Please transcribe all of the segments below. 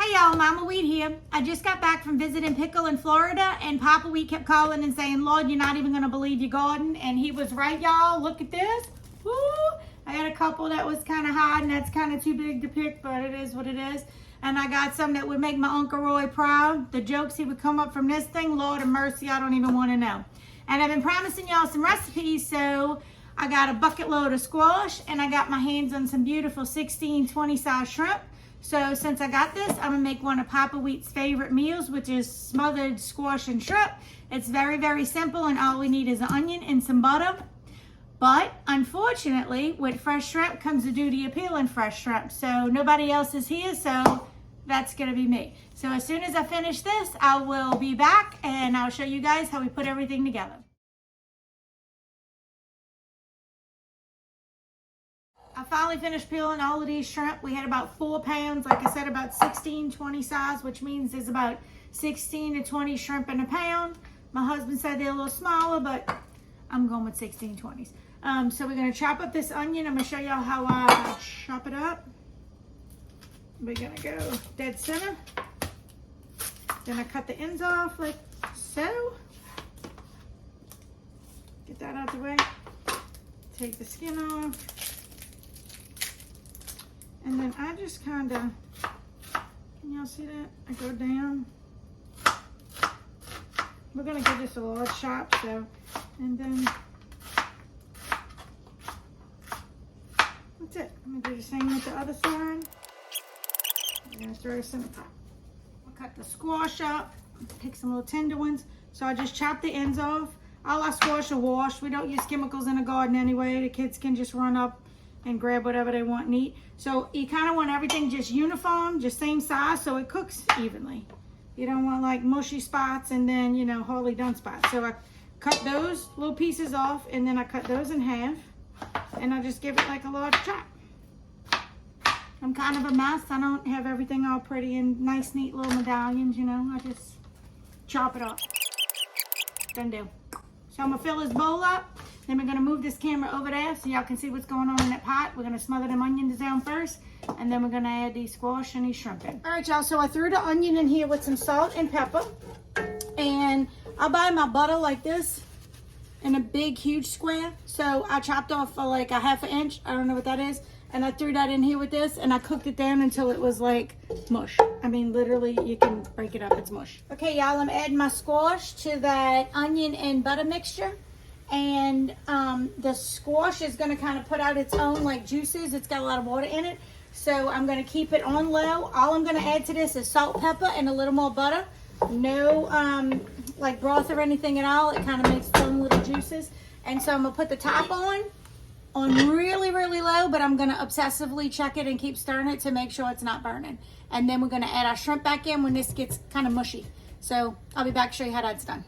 Hey y'all, Mama Weed here. I just got back from visiting Pickle in Florida, and Papa Weed kept calling and saying, Lord, you're not even going to believe your garden. And he was right, y'all. Look at this. Woo! I had a couple that was kind of hard, and that's kind of too big to pick, but it is what it is. And I got some that would make my Uncle Roy proud. The jokes he would come up from this thing, Lord of mercy, I don't even want to know. And I've been promising y'all some recipes, so I got a bucket load of squash, and I got my hands on some beautiful 16-20 size shrimp. So since I got this, I'm gonna make one of Papa Wheat's favorite meals, which is smothered squash and shrimp. It's very, very simple, and all we need is an onion and some butter. But unfortunately, with fresh shrimp comes the duty of peeling fresh shrimp. So nobody else is here, so that's gonna be me. So as soon as I finish this, I will be back and I'll show you guys how we put everything together. I finally finished peeling all of these shrimp. We had about 4 pounds, like I said, about 16-20 size, which means there's about 16 to 20 shrimp in a pound. My husband said they're a little smaller, but I'm going with 16-20s. So we're gonna chop up this onion. I'm gonna show y'all how I chop it up. We're gonna go dead center. Then I cut the ends off like so. Get that out of the way. Take the skin off. And then I just kind of, can y'all see that? I go down. We're going to give this a large chop, so, and then, that's it. I'm going to do the same with the other side. I'm going to throw some, I'll cut the squash up, pick some little tender ones. So I just chop the ends off. All our squash are washed. We don't use chemicals in the garden anyway. The kids can just run up and grab whatever they want and eat. So you kind of want everything just uniform, just same size, so it cooks evenly. You don't want like mushy spots and then, you know, wholly done spots. So I cut those little pieces off, and then I cut those in half, and I just give it like a large chop. I'm kind of a mess. I don't have everything all pretty and nice, neat little medallions, you know. I just chop it up. Done do. So I'm gonna fill this bowl up. Then we're gonna move this camera over there so y'all can see what's going on in that pot. We're gonna smother them onions down first, and then we're gonna add these squash and these shrimp in. All right, y'all, so I threw the onion in here with some salt and pepper. And I buy my butter like this in a big, huge square. So I chopped off for like a ½ inch. I don't know what that is. And I threw that in here with this, and I cooked it down until it was like mush. I mean, literally, you can break it up, it's mush. Okay, y'all, I'm adding my squash to that onion and butter mixture. And the squash is gonna kind of put out its own like juices. It's got a lot of water in it. So I'm gonna keep it on low. All I'm gonna add to this is salt, pepper, and a little more butter. No like broth or anything at all. It kind of makes its own little juices. And so I'm gonna put the top on really, really low, but I'm gonna obsessively check it and keep stirring it to make sure it's not burning. And then we're gonna add our shrimp back in when this gets kind of mushy. So I'll be back to show you how that's done.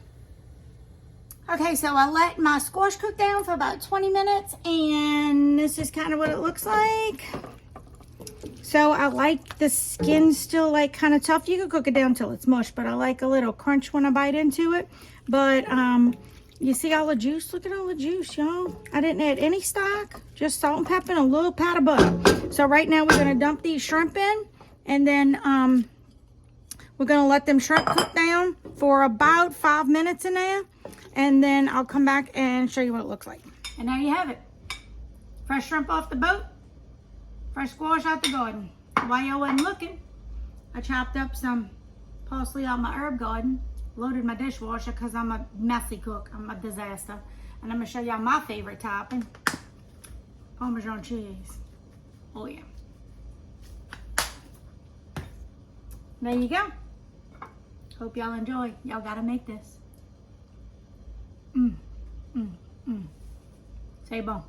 Okay, so I let my squash cook down for about 20 minutes, and this is kind of what it looks like. So I like the skin still like kind of tough. You can cook it down till it's mush, but I like a little crunch when I bite into it. But you see all the juice? Look at all the juice, y'all. I didn't add any stock, just salt and pepper and a little pat of butter. So right now we're gonna dump these shrimp in, and then we're gonna let them shrimp cook down for about 5 minutes in there. And then I'll come back and show you what it looks like. And there you have it. Fresh shrimp off the boat, fresh squash out the garden. While y'all wasn't looking, I chopped up some parsley out my herb garden, loaded my dishwasher because I'm a messy cook. I'm a disaster. And I'm gonna show y'all my favorite topping, Parmesan cheese. Oh yeah. There you go. Hope y'all enjoy. Y'all gotta make this. C'est bon.